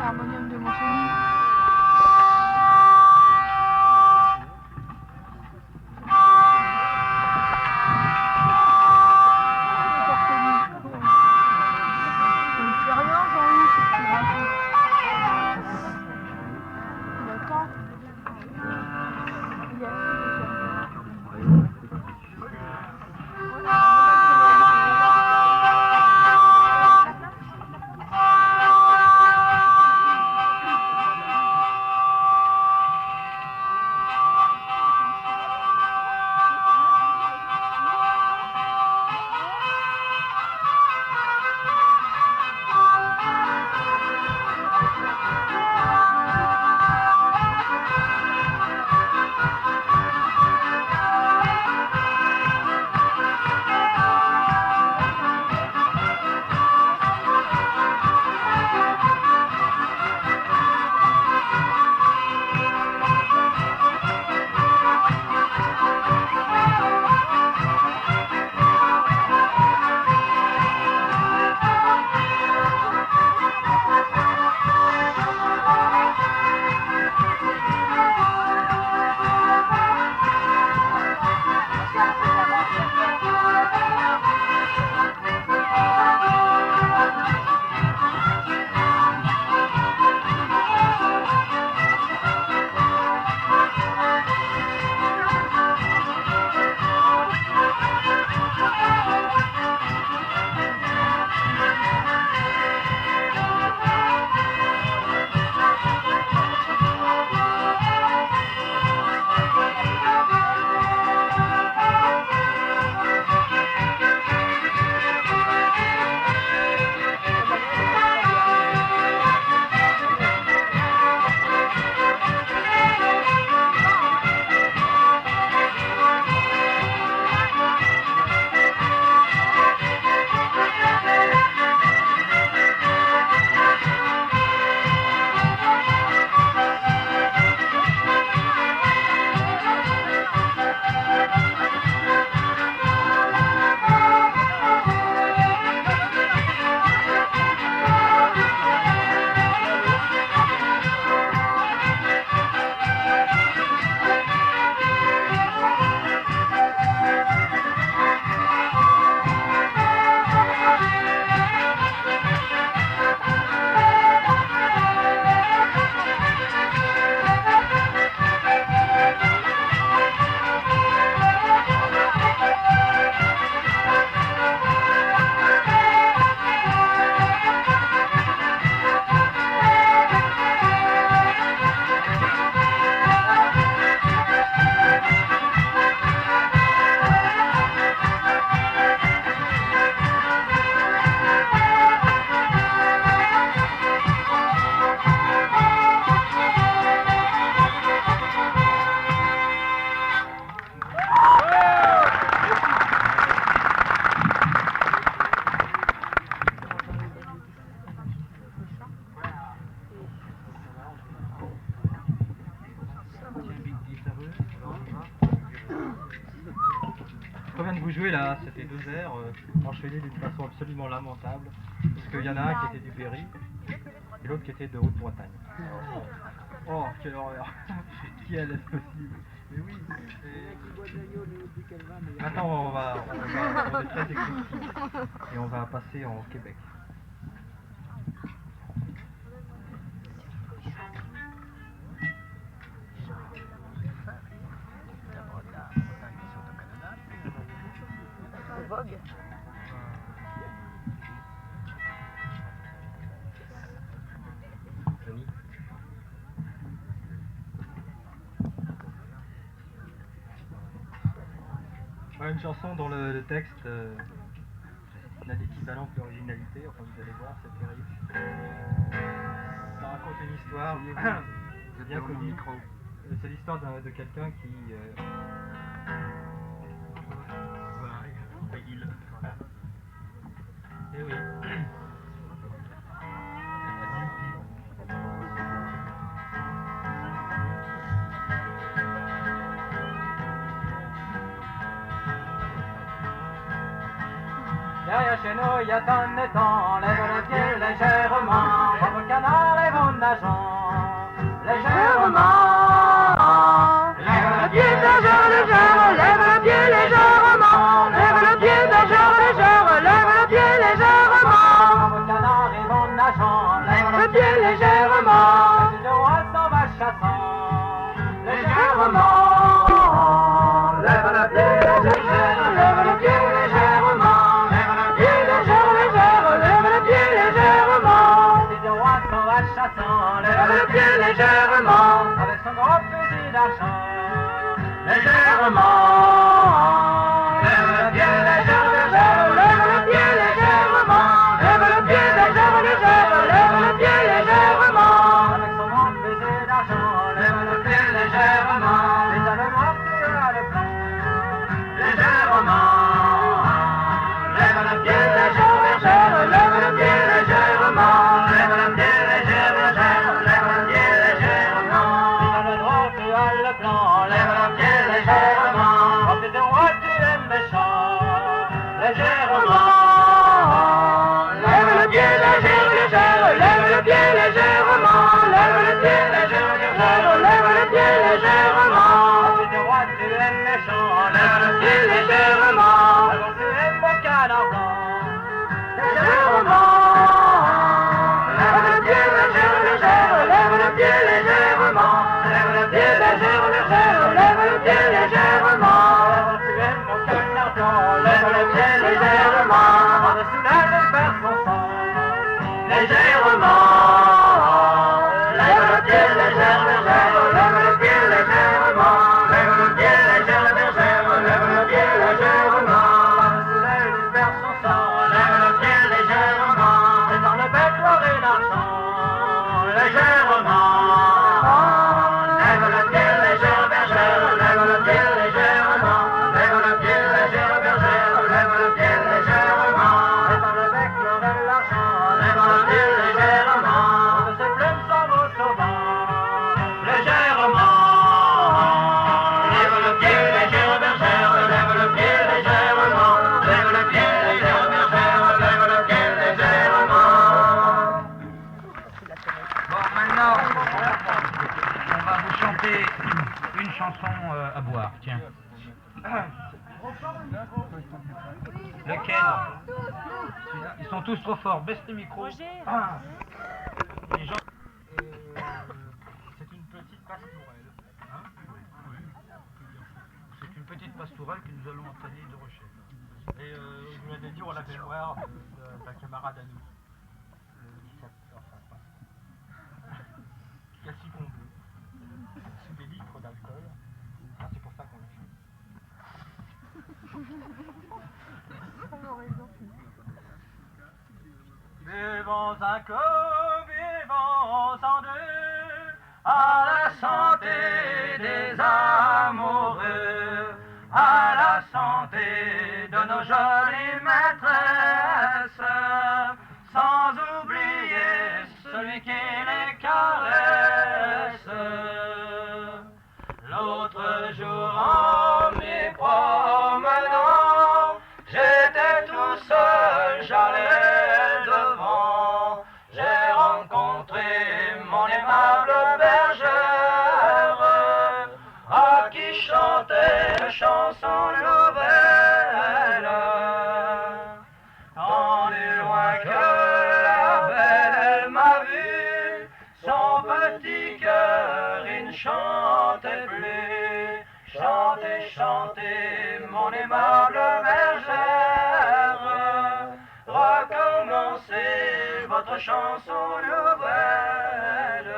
harmonium de Montcheny. Quand vient de vous jouer là, c'était deux airs enchaînés d'une façon absolument lamentable, parce qu'il y en a un qui était du Berry et l'autre qui était de Haute-Bretagne. Oh, quelle horreur! Qui est possible? Mais oui, maintenant on est très éclectique et on va passer en Québec. Vogue. Une chanson dont le texte n'a d'équivalent que l'originalité, enfin vous allez voir, c'est terrible. Ça raconte une histoire bien connue. C'est l'histoire de quelqu'un qui... Voilà, il... Eh oui. Derrière chez nous, il y a tonne et ton, lève le pied légèrement, bravo le canard, lève en nageant, légèrement. Lève le pied nageur légère, lève le pied légèrement, lève le pied nageur légère, lève le pied légèrement. Bravo le canard, et en nageant, lève le pied légèrement, le roi s'en va chassant, légèrement. Lève le pied légère, lève le pied légèrement, lève le pied légère, légère, lève le pied légèrement. Si le roi s'en va chassant, lève le pied légèrement, avec son gros fusil d'argent, légèrement. Lève le pied légère, légère, lève le pied légèrement, lève le pied légère, légère, lève le pied légèrement, avec son gros fusil d'argent, lève le pied légèrement. Les Allemands tirent à l'écran, légèrement. Lève le pied légère, légère, lève le pied légèrement, lève le pied légère, légère, lève le pied légèrement. Dans le droit tu as le plan, lève le pied légèrement. Quand tu es droit tu es méchant, légèrement. Lève le pied légère, légère, lève le pied légèrement, lève le pied légère, légère, lève le pied légèrement. Quand tu es droit tu es méchant, lève le pied légèrement. Quand tu es mon canard blanc, légèrement. Lève le pied légère, légère, lève le pied légèrement, lève le pied légère, légère, lève le pied légèrement. Quand tu es mon canard blanc, lève le pied légèrement. Par-dessus la lève vers son sang, légèrement. Lève le pied légère, légère, lève le pied légèrement, lève le pied légère, légère, lève le pied légèrement. Par-dessus la lève vers son sang, lève le pied légèrement. Et dans le bec l'or et l'argent, légèrement. Lève le pied légère, bergère, lève le pied légèrement, lève le pied légère, bergère, lève le pied légèrement. Et dans le bec l'or et l'argent, lève le pied légèrement. De ses plumes s'en vont au vent, légèrement. Lève le pied légère, bergère, lève le pied légèrement, lève le pied légère, bergère, lève le pied légèrement. Bon, maintenant, on va vous chanter une chanson à boire, tiens. Lequel? Celui-là. Ils sont tous trop forts, baisse les micros. Ah. Les gens... C'est une petite pastourelle. Hein? C'est une petite pastourelle que nous allons entraîner de recherche. Et je vous l'avais dit, on l'a fait mourir d'un camarade à nous. Cassis-con bleu. Sous des litres d'alcool. Ah, c'est pour ça qu'on l'a fait. Buvons un coup, buvons en deux, à la santé des amoureux, à la santé de nos jolies maîtresses, sans oublier celui qui les caresse. L'autre jour en m'y promenant, j'étais tout seul, j'allais devant, j'ai rencontré mon aimable bergère, à qui chantait une chanson nouvelle. Tant du loin que la belle, elle m'a vu, son petit cœur, il ne chantait plus. Chantez, chantez, mon aimable bergère, recommencez votre chanson nouvelle.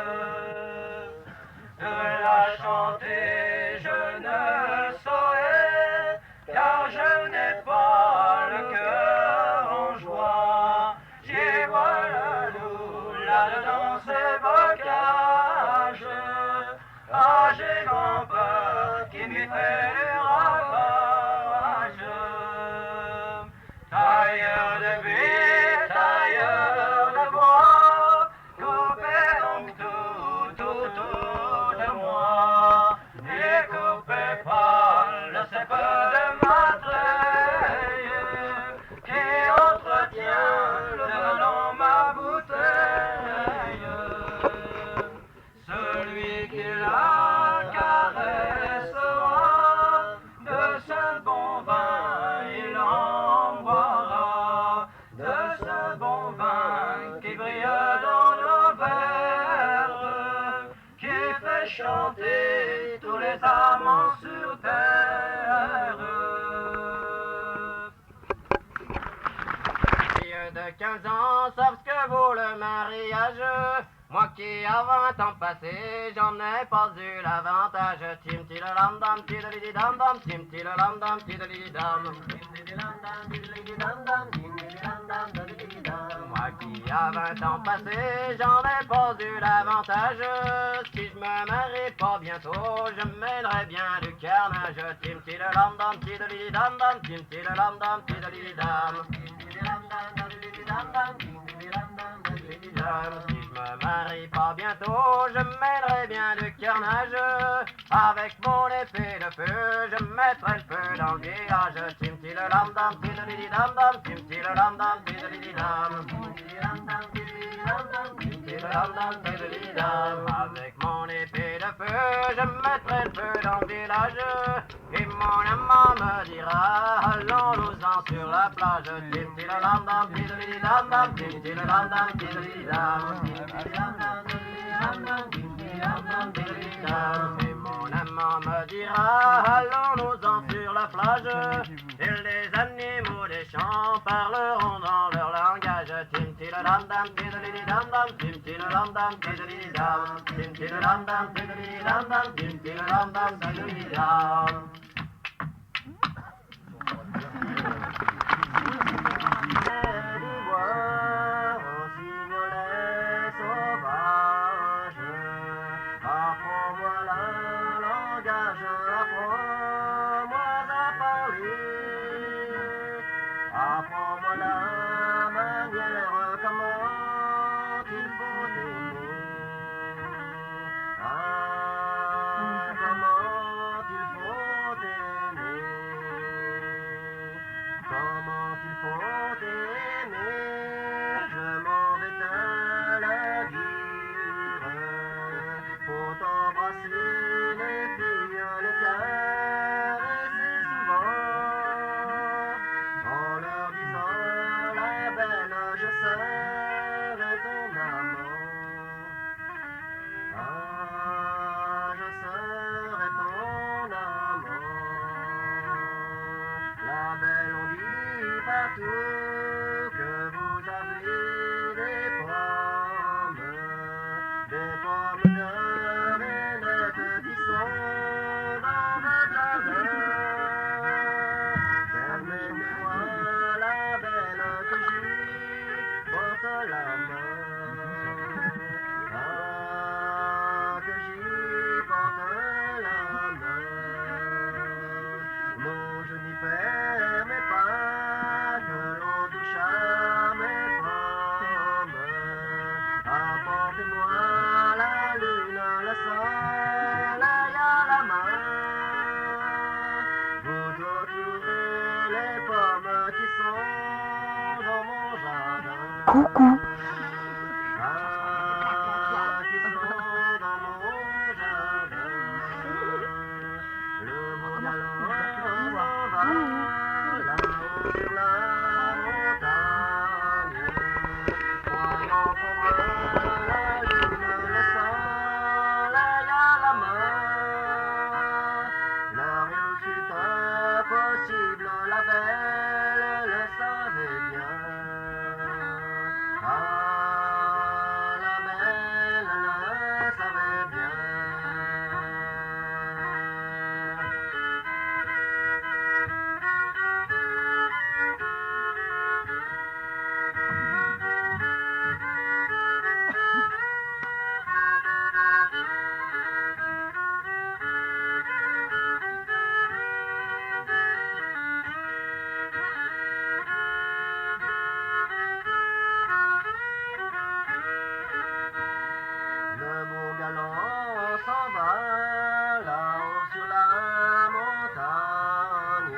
De la chanter, je ne saurais, car je n'ai pas le cœur en joie. J'y vois le loup là-dedans ses bocages. Ah, j'ai grand peur qu'il m'y fait du ravage. Tailleur de buis, tailleur de bois, coupe chanter tous les amants sur terre. Fille de 15 ans, savent ce que vaut le mariage. Moi qui à 20 ans passés, j'en ai pas eu l'avantage. Tim tilalam dam tidali dam dam, tim tilalam dam tidali dam. Moi qui à 20 ans passés, j'en ai pas eu l'avantage. Si je me marie pas bientôt, je mènerai bien du carnage. Tim tilalam dam tidali dam dam, tim tilalam dam tidali dam. Si je me marie pas bientôt, je mènerai bien du carnage. Avec mon épée de feu, je mettrai le feu dans le village. Tim tilalam dam, tidali dam dam, tim tilalam dam, tidali dam. Avec mon épée de feu, je mettrai le feu dans le village. Et mon amant me dira, allons-nous-en sur la plage. Tim tilalam dam, tidali dam dam, tim tilalam dam, tidali dam. Et mon amant me dira, allons-nous-en sur la plage. Et les animaux des champs parleront dans leur langage. Tim tilalam dam, tidali dam dam, tim tilalam dam, tidali dam. Tim tilalam dam, tidali dam dam, tim tilalam dam, tidali dam. Apprends-moi la manière, comment il faut aimer. Ah, comment il faut aimer. Comment il faut aimer. Je m'en vais te le dire. Faut embrasser les filles, les caresser souvent. En leur disant la belle, je serai ton amant. Ah, je serai ton amant. La belle, on dit partout que vous avez des pommes de rainettes qui sont dans votre jardin. Permets-moi la belle que j'y porte la main. Ah, que j'y porte la main. Non, je n'y permets pas que l'on touche à mes pommes. Apportez-moi la lune, le soleil à la main. Vous trouverez les pommes qui sont dans mon jardin. Coucou. Ah, qui sont dans mon jardin. Le beau galant s'en va là-haut sur la montagne. Croyant pour la lune, le soleil à la main. La réussite impossible, la belle le savait bien. Ah, la belle le savait bien. Le beau galant s'en va là-haut sur la montagne,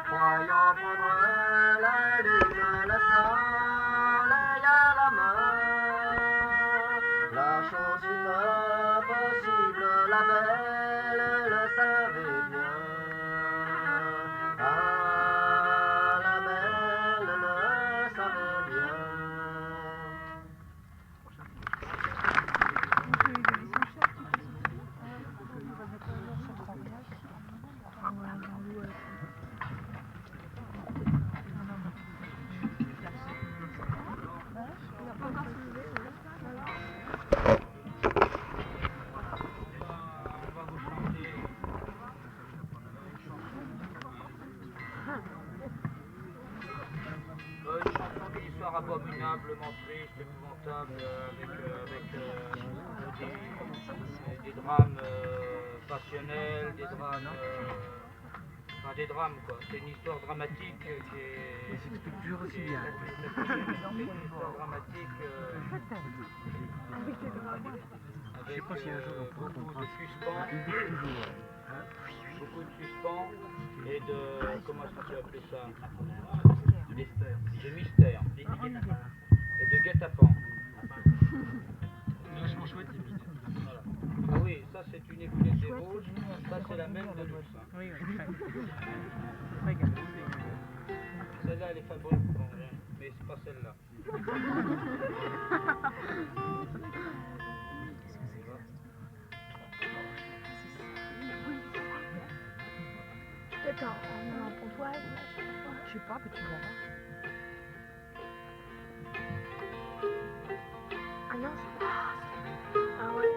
croyant prendre la lune, le soleil à la main. La chose fut impossible, la belle le savait bien. Ah, la belle le savait bien. épouvantable avec des drames passionnels, des drames. Enfin, des drames quoi. C'est une histoire dramatique qui est. Il s'explique toujours aussi bien. C'est une histoire dramatique. Je sais pas si un jour on pourra Beaucoup de comprendre. suspens. Beaucoup de suspens et de. Comment est-ce qu'on peut appeler ça? De mystère. Et de guet-apens. Vachement chouette, Émile. Voilà. Ah oui, ça c'est une écluse des Vosges, ça c'est la même de luxe. Hein. Oui, Celle-là elle est fabrique, bon, mais c'est pas celle-là. Peut-être un pontoise, Je sais pas, mais tu verras. ah non, c'est pas. Ah ouais.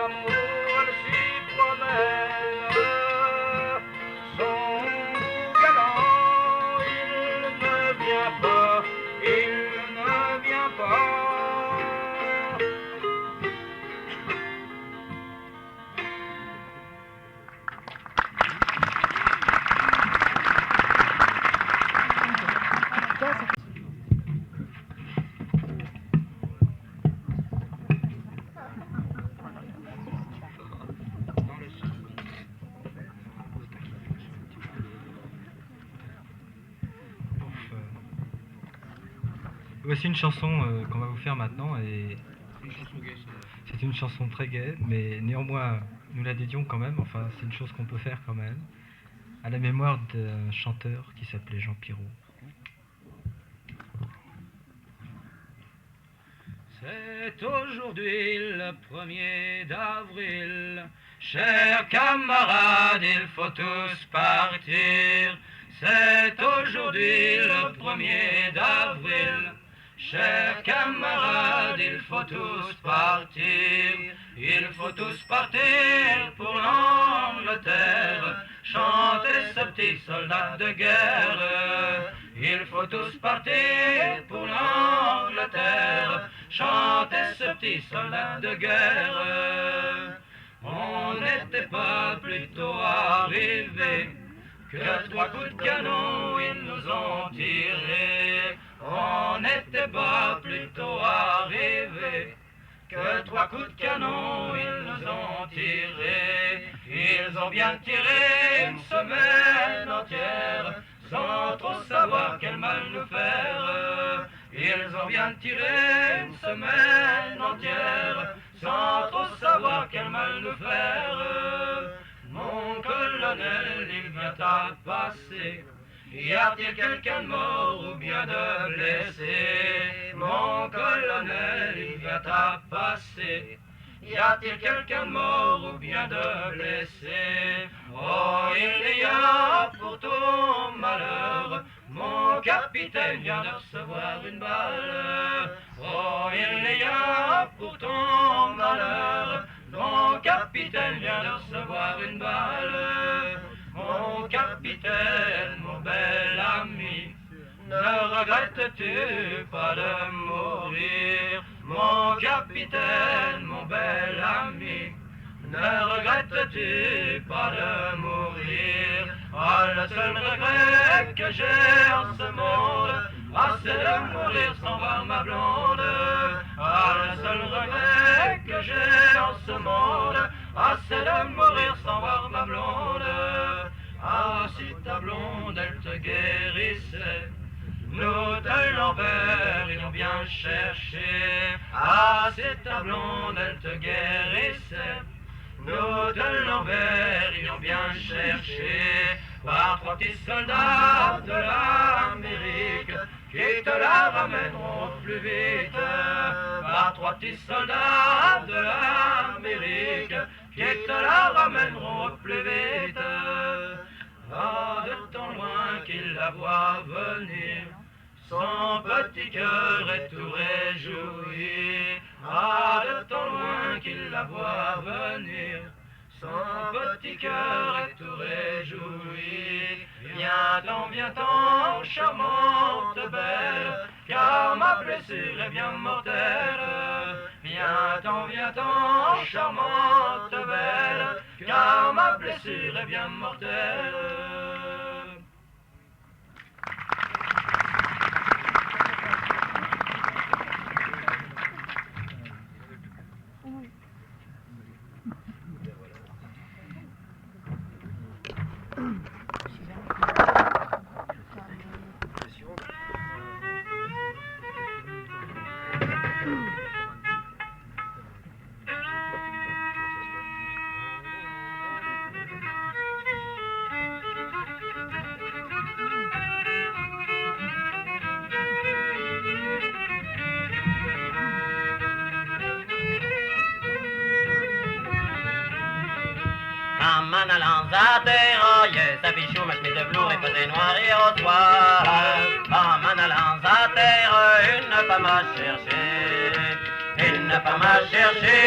l'amour elle s'y promène. Son galant, il ne vient pas, il ne vient pas. Voici une chanson qu'on va vous faire maintenant et c'est une chanson très gaie, mais néanmoins nous la dédions quand même, enfin c'est une chose qu'on peut faire quand même, à la mémoire d'un chanteur qui s'appelait Jean Pirou. C'est aujourd'hui le 1er d'avril, chers camarades, il faut tous partir. C'est aujourd'hui le 1er d'avril, chers camarades, il faut tous partir. Il faut tous partir pour l'Angleterre, chanter ce petit soldat de guerre. Il faut tous partir pour l'Angleterre, chanter ce petit soldat de guerre. On n'était pas plutôt arrivés que 3 coups de canon ils nous ont tirés. On n'était pas plutôt arrivés que 3 coups de canon ils nous ont tirés. Ils ont bien tiré une semaine entière sans trop savoir quel mal nous faire. Ils ont bien tiré une semaine entière sans trop savoir quel mal nous faire. Mon colonel, il vient à passer. Y a-t-il quelqu'un de mort ou bien de blessé? Mon colonel, il vient à passer. Y a-t-il quelqu'un de mort ou bien de blessé? Oh, il y a pour ton malheur, mon capitaine vient de recevoir une balle. Oh, il y a pour ton malheur, mon capitaine vient de recevoir une balle. Mon capitaine, mon bel ami, ne regrettes-tu pas de mourir? Mon capitaine, mon bel ami, ne regrettes-tu pas de mourir? Ah, le seul regret que j'ai en ce monde, ah, c'est de mourir sans voir ma blonde. Ah, le seul regret que j'ai en ce monde, ah, c'est de mourir sans voir ma blonde. Ah, si ta blonde, elle te guérissait, nous de l'envers, ils l'ont bien cherché. Ah, si ta blonde, elle te guérissait, nous de l'envers, ils l'ont bien cherché. Par 3 petits soldats de l'Amérique qui te la ramèneront plus vite. Par 3 petits soldats de l'Amérique qui te la ramèneront plus vite. Ah, de tant loin qu'il la voit venir, son petit cœur est tout réjoui. Ah, de tant loin qu'il la voit venir, son petit cœur est tout réjoui. Viens-t'en, charmante belle, car ma blessure est bien mortelle. Viens-t'en, charmante belle, car ma blessure est bien mortelle. En m'en allant à terre, sa bichou m'a chemise de velours et faisait noir et au soir. En m'en allant à terre, une femme m'a cherché, une femme m'a cherché,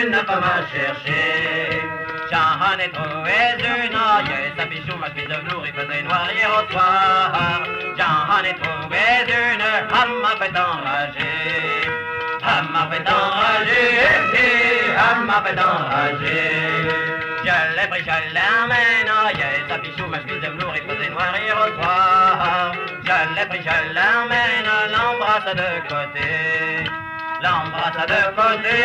une pas me chercher. J'en ai trouvé une oeille, sa bichou m'a fait de velours, il faisait noir hier au soir. J'en ai trouvé une, elle m'a fait enrager. Elle m'a fait enrager, elle m'a fait enrager. Je l'ai pris, je l'ai emmené, sa bichou m'a fait de velours, il faisait noir hier au soir. Je l'ai pris, je l'ai emmené, l'embrasse de côté. L'embrasse de côté,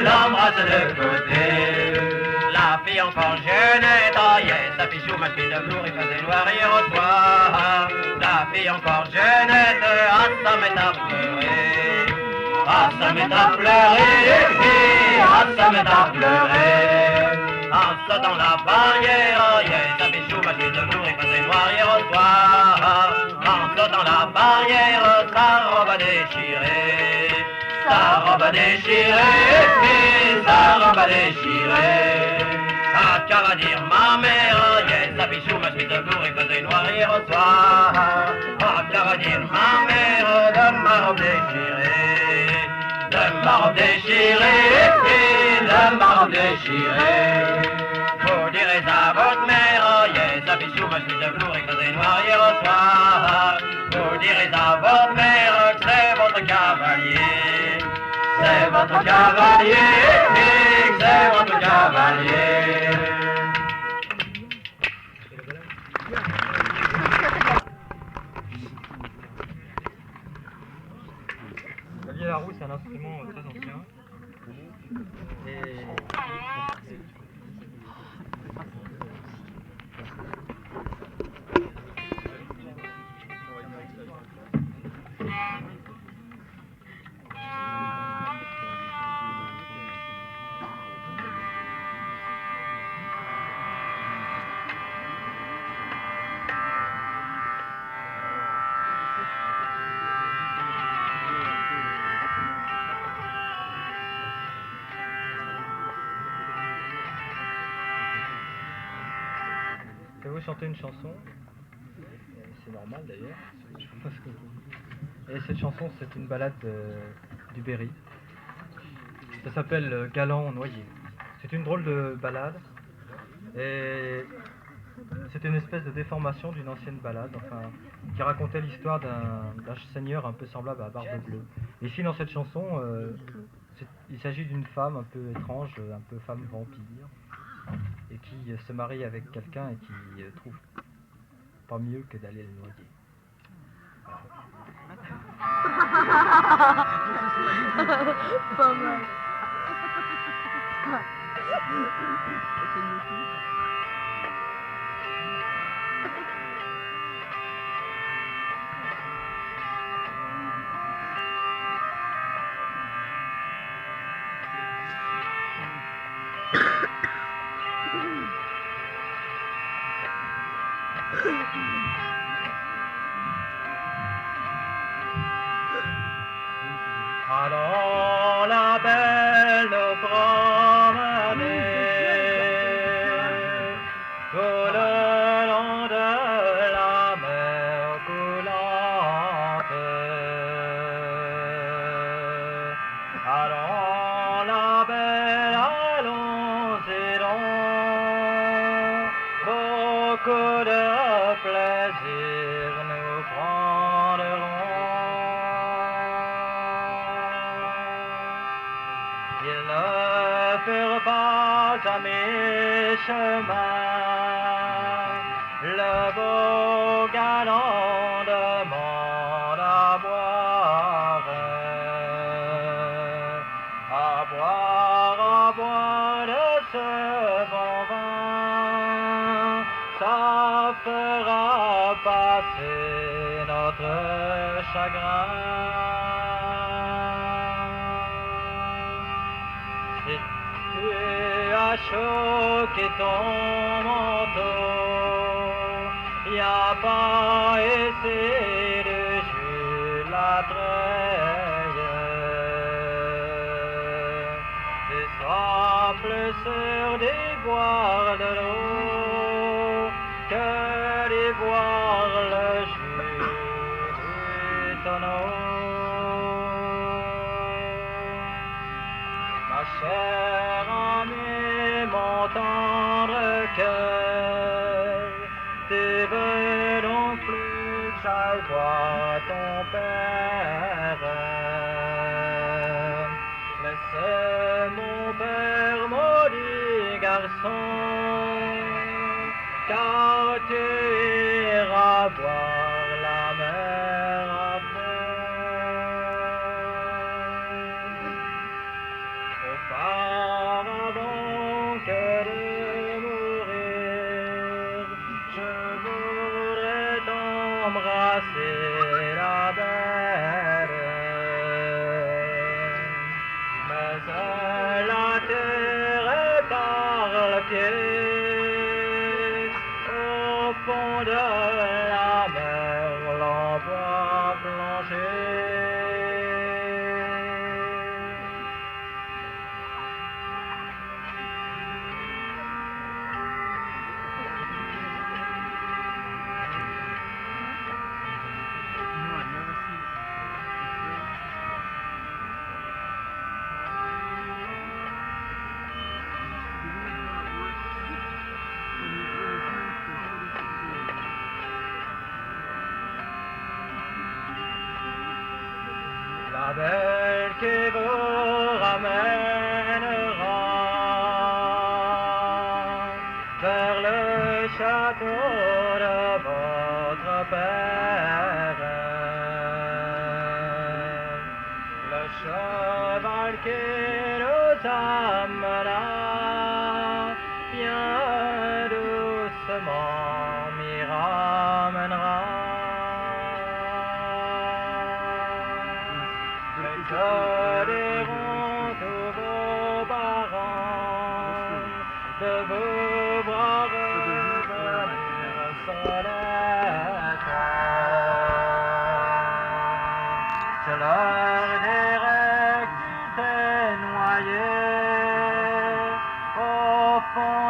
l'embrasse de côté. La fille encore jeune et taillée, sa bichou m'a fait de velours, il faisait noir hier au soir. La fille encore jeune et ça m'est à pleurer. Ah, ça m'est à pleurer, ah, ça m'est à pleurer. En sautant la barrière, sa bichou m'a fait de velours, il faisait noir hier au soir. En sautant la barrière, sa robe a déchiré. Sa robe a déchiré, sa robe a déchiré. Ah, qu'à va dire ma mère, sa bichou m'a fait de velours, il faisait noir hier au soir. Ah, qu'à va dire ma mère de ma robe déchirée. De ma robe déchirée, de ma robe déchirée. Vous direz à votre mère, sa bichou m'a fait de velours, il faisait noir hier au soir. Vous direz à votre mère que c'est votre cavalier. C'est votre cavalier, c'est votre cavalier. La vieille roue, c'est un instrument très ancien. Et je vais vous chanter une chanson. C'est normal d'ailleurs. Et cette chanson, c'est une ballade du Berry. Ça s'appelle Galant noyé. C'est une drôle de ballade. Et c'est une espèce de déformation d'une ancienne ballade, enfin, qui racontait l'histoire d'un seigneur un peu semblable à Barbe Bleue. Et ici, dans cette chanson, il s'agit d'une femme un peu étrange, un peu femme vampire, et qui se marie avec quelqu'un et qui trouve pas mieux que d'aller le noyer. Pas mal. Allons la belle nous promener tout le long de la mer coulante. Allons la belle, allons-y donc, beaucoup de plaisir nous prendrons. Ils ne furent pas à mi-chemin, le beau galant demande à boire, de ce bon vin, ça fera passer notre chagrin. Si tu as choqué ton manteau, y a pas essayé de jouer la treille. C'est simple sur des boire de l'eau que de boire le jus du tonneau. Ma chère amie, mon tendre cœur, tu veux non plus que j'aille voir ton père. Laisse mon père, maudit garçon, car tu iras voir la mer après. Auparavant que de mourir, je voudrais t'embrasser la belle. Mais elle a tiré par le pied au fond de la mer, l'on voit plonger. La belle qui vous ramènera vers le château de votre père. Le cheval qui nous amena bien doucement m'y ramènera. Que diront tous vos parents de vous voir revenir sans lettre? Je leur dirai que tu t'es noyé au fond